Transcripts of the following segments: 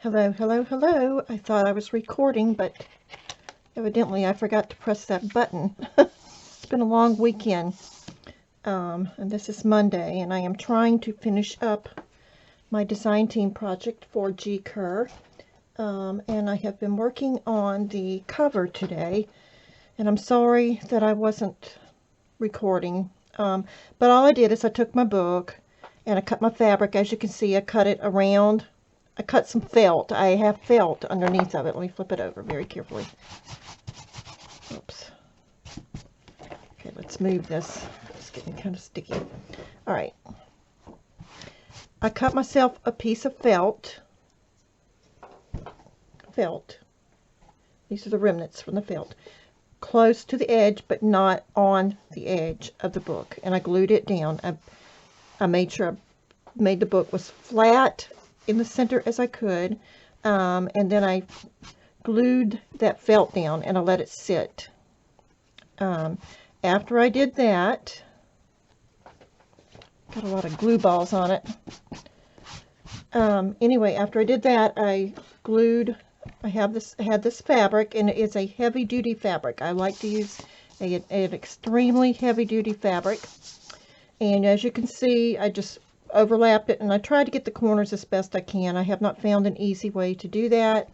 Hello, hello, hello. I thought I was recording, but evidently I forgot to press that button. It's been a long weekend, and this is Monday, and I am trying to finish up my design team project for Kerr. And I have been working on the cover today, and I'm sorry that I wasn't recording. But all I did is I took my book and I cut my fabric. As you can see, I cut it around. I cut some felt. I have felt underneath of it. Let me flip it over very carefully. Oops. Okay, let's move this. It's getting kind of sticky. All right. I cut myself a piece of felt. These are the remnants from the felt. Close to the edge, but not on the edge of the book. And I glued it down. I made sure I made the book was flat in the center as I could, and then I glued that felt down and I let it sit. After I did that, got a lot of glue balls on it. Anyway, after I did that, I had this fabric, and it is a heavy duty fabric. I like to use an extremely heavy duty fabric, and as you can see, I just overlapped it, and I tried to get the corners as best I can. I have not found an easy way to do that.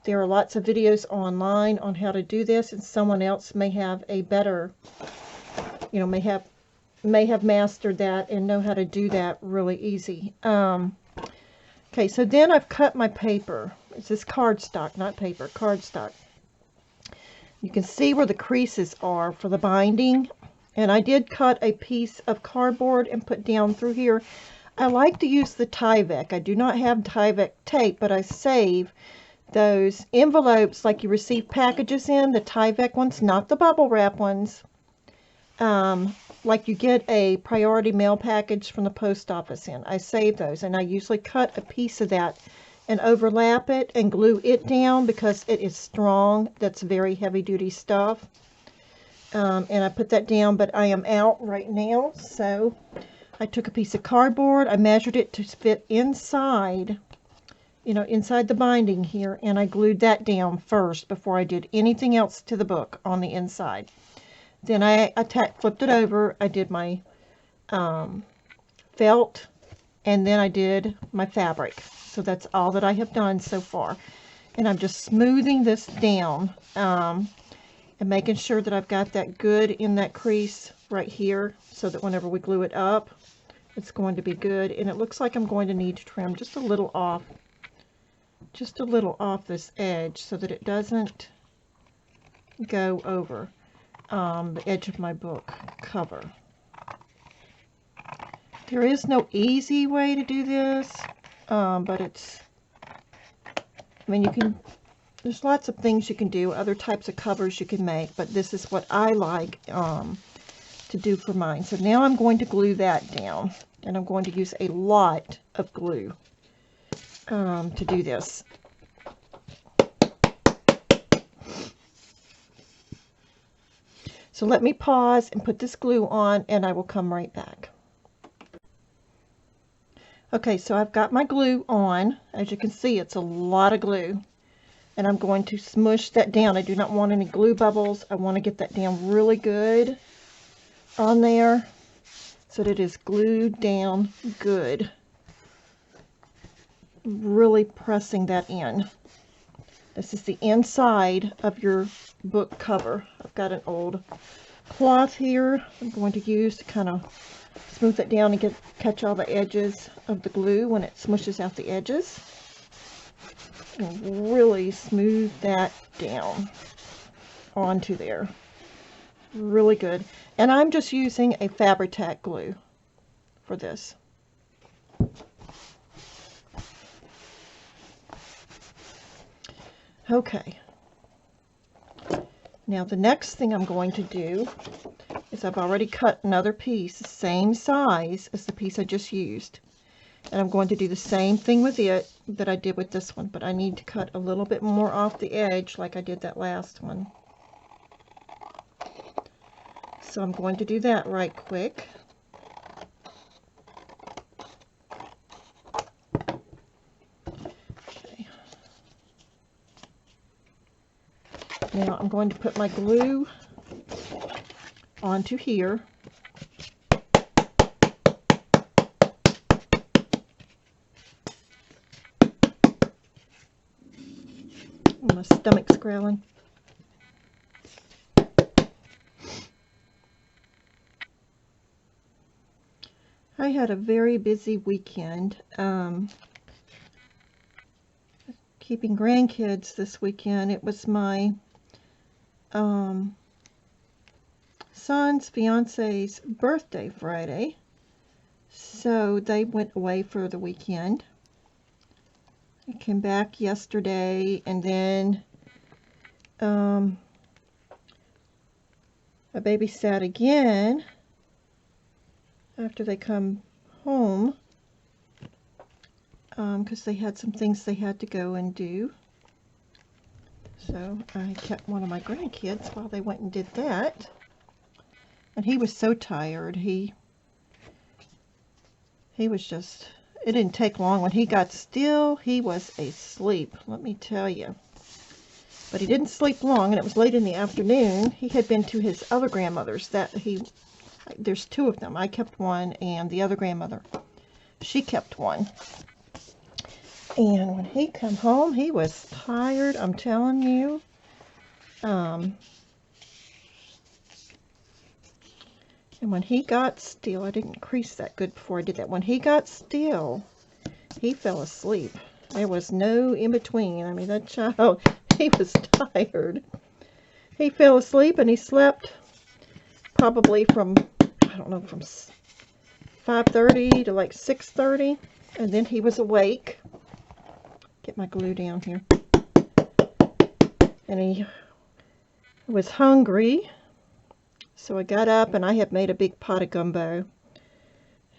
There are lots of videos online on how to do this, and someone else may have a better, may have mastered that and know how to do that really easy. Okay, so then I've cut my paper. It's this cardstock, not paper, cardstock. You can see where the creases are for the binding. And I did cut a piece of cardboard and put down through here. I like to use the Tyvek. I do not have Tyvek tape, but I save those envelopes like you receive packages in, the Tyvek ones, not the bubble wrap ones. Like you get a priority mail package from the post office in. I save those, and I usually cut a piece of that and overlap it and glue it down because it is strong. That's very heavy duty stuff. And I put that down, but I am out right now, so I took a piece of cardboard, I measured it to fit inside, inside the binding here, and I glued that down first before I did anything else to the book on the inside. Then I flipped it over, I did my felt, and then I did my fabric. So that's all that I have done so far. And I'm just smoothing this down. And making sure that I've got that good in that crease right here so that whenever we glue it up, it's going to be good. And it looks like I'm going to need to trim just a little off this edge so that it doesn't go over the edge of my book cover. There is no easy way to do this, but there's lots of things you can do, other types of covers you can make, but this is what I like to do for mine. So now I'm going to glue that down, and I'm going to use a lot of glue to do this. So let me pause and put this glue on, and I will come right back. Okay, so I've got my glue on. As you can see, it's a lot of glue. And I'm going to smush that down. I do not want any glue bubbles. I want to get that down really good on there so that it is glued down good. Really pressing that in. This is the inside of your book cover. I've got an old cloth here I'm going to use to kind of smooth it down and catch all the edges of the glue when it smushes out the edges. And really smooth that down onto there. Really good. And I'm just using a Fabri-Tac glue for this. Okay. Now the next thing I'm going to do is I've already cut another piece the same size as the piece I just used. And I'm going to do the same thing with it that I did with this one, but I need to cut a little bit more off the edge like I did that last one. So I'm going to do that right quick. Okay. Now I'm going to put my glue onto here. My stomach's growling. I had a very busy weekend. Keeping grandkids this weekend. It was my son's fiance's birthday Friday, so they went away for the weekend. I came back yesterday, and then I babysat again after they come home, because they had some things they had to go and do. So I kept one of my grandkids while they went and did that. And he was so tired. He was just, it didn't take long. When he got still, he was asleep, let me tell you. But he didn't sleep long, and it was late in the afternoon. He had been to his other grandmother's. There's two of them. I kept one, and the other grandmother, she kept one. And when he come home, he was tired, I'm telling you. And when he got still, I didn't crease that good before I did that. When he got still, he fell asleep. There was no in between. I mean, that child, he was tired. He fell asleep, and he slept probably from, I don't know, from 5:30 to like 6:30. And then he was awake. Get my glue down here. And he was hungry. So I got up, and I had made a big pot of gumbo.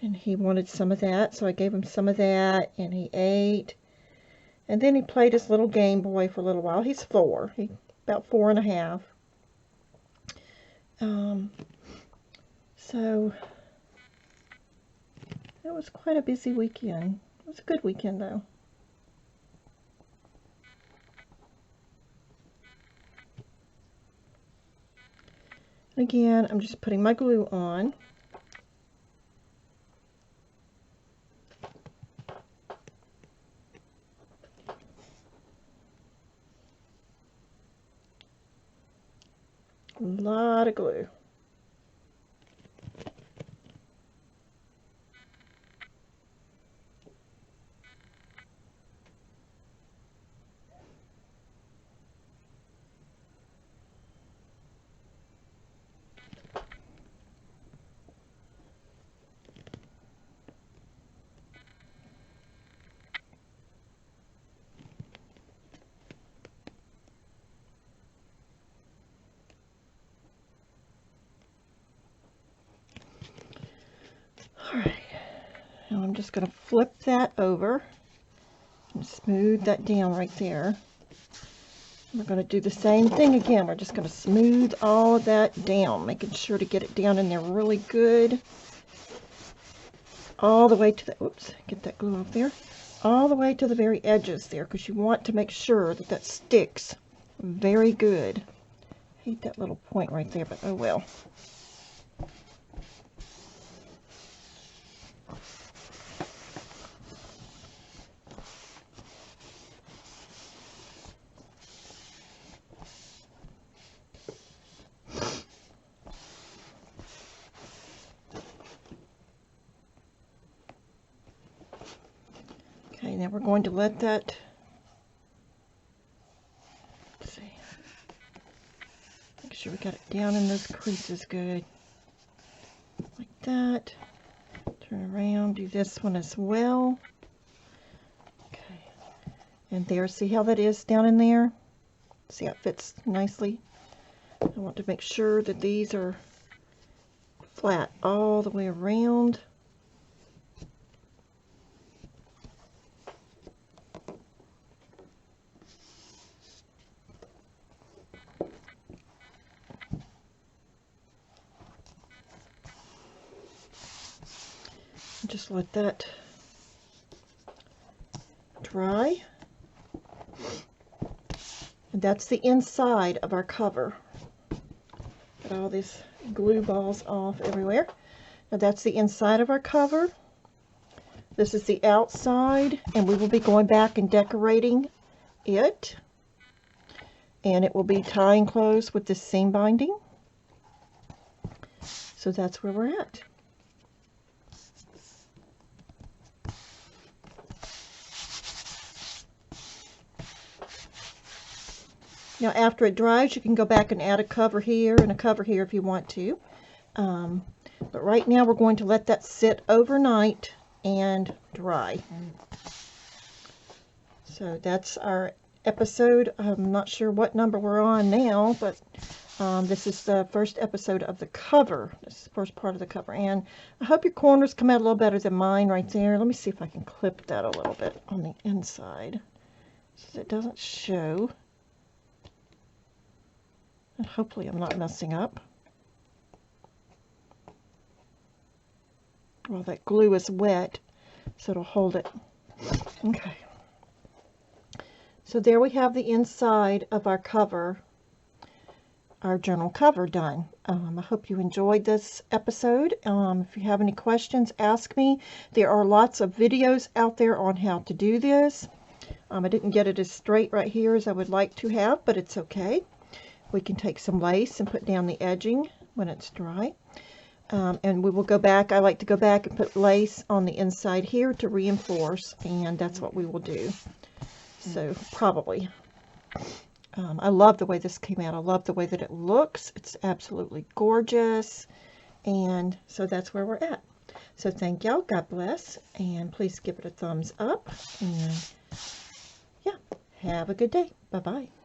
And he wanted some of that, so I gave him some of that, and he ate. And then he played his little Game Boy for a little while. He's 4. He's about 4 and a half. So it was quite a busy weekend. It was a good weekend, though. Again, I'm just putting my glue on. A lot of glue. Alright, now I'm just going to flip that over and smooth that down right there. We're going to do the same thing again. We're just going to smooth all of that down, making sure to get it down in there really good. All the way to the, oops, get that glue off there. All the way to the very edges there, because you want to make sure that that sticks very good. I hate that little point right there, but oh well. Okay, now we're going to let that, let's see, make sure we got it down in those creases good, like that. Turn around, do this one as well. Okay, and there, see how that is down in there? See how it fits nicely? I want to make sure that these are flat all the way around. Just let that dry. And that's the inside of our cover. Get all these glue balls off everywhere. Now that's the inside of our cover. This is the outside, and we will be going back and decorating it. And it will be tying closed with this seam binding. So that's where we're at. Now after it dries, you can go back and add a cover here and a cover here if you want to. But right now we're going to let that sit overnight and dry. So that's our episode. I'm not sure what number we're on now, but this is the first episode of the cover. This is the first part of the cover. And I hope your corners come out a little better than mine right there. Let me see if I can clip that a little bit on the inside so that it doesn't show. And hopefully I'm not messing up. Well, that glue is wet, so it'll hold it. Okay. So there we have the inside of our cover, our journal cover done. I hope you enjoyed this episode. If you have any questions, ask me. There are lots of videos out there on how to do this. I didn't get it as straight right here as I would like to have, but it's okay. We can take some lace and put down the edging when it's dry. And we will go back. I like to go back and put lace on the inside here to reinforce, and that's what we will do. So probably. I love the way this came out. I love the way that it looks. It's absolutely gorgeous. And so that's where we're at. So thank y'all. God bless. And please give it a thumbs up. And yeah, have a good day. Bye-bye.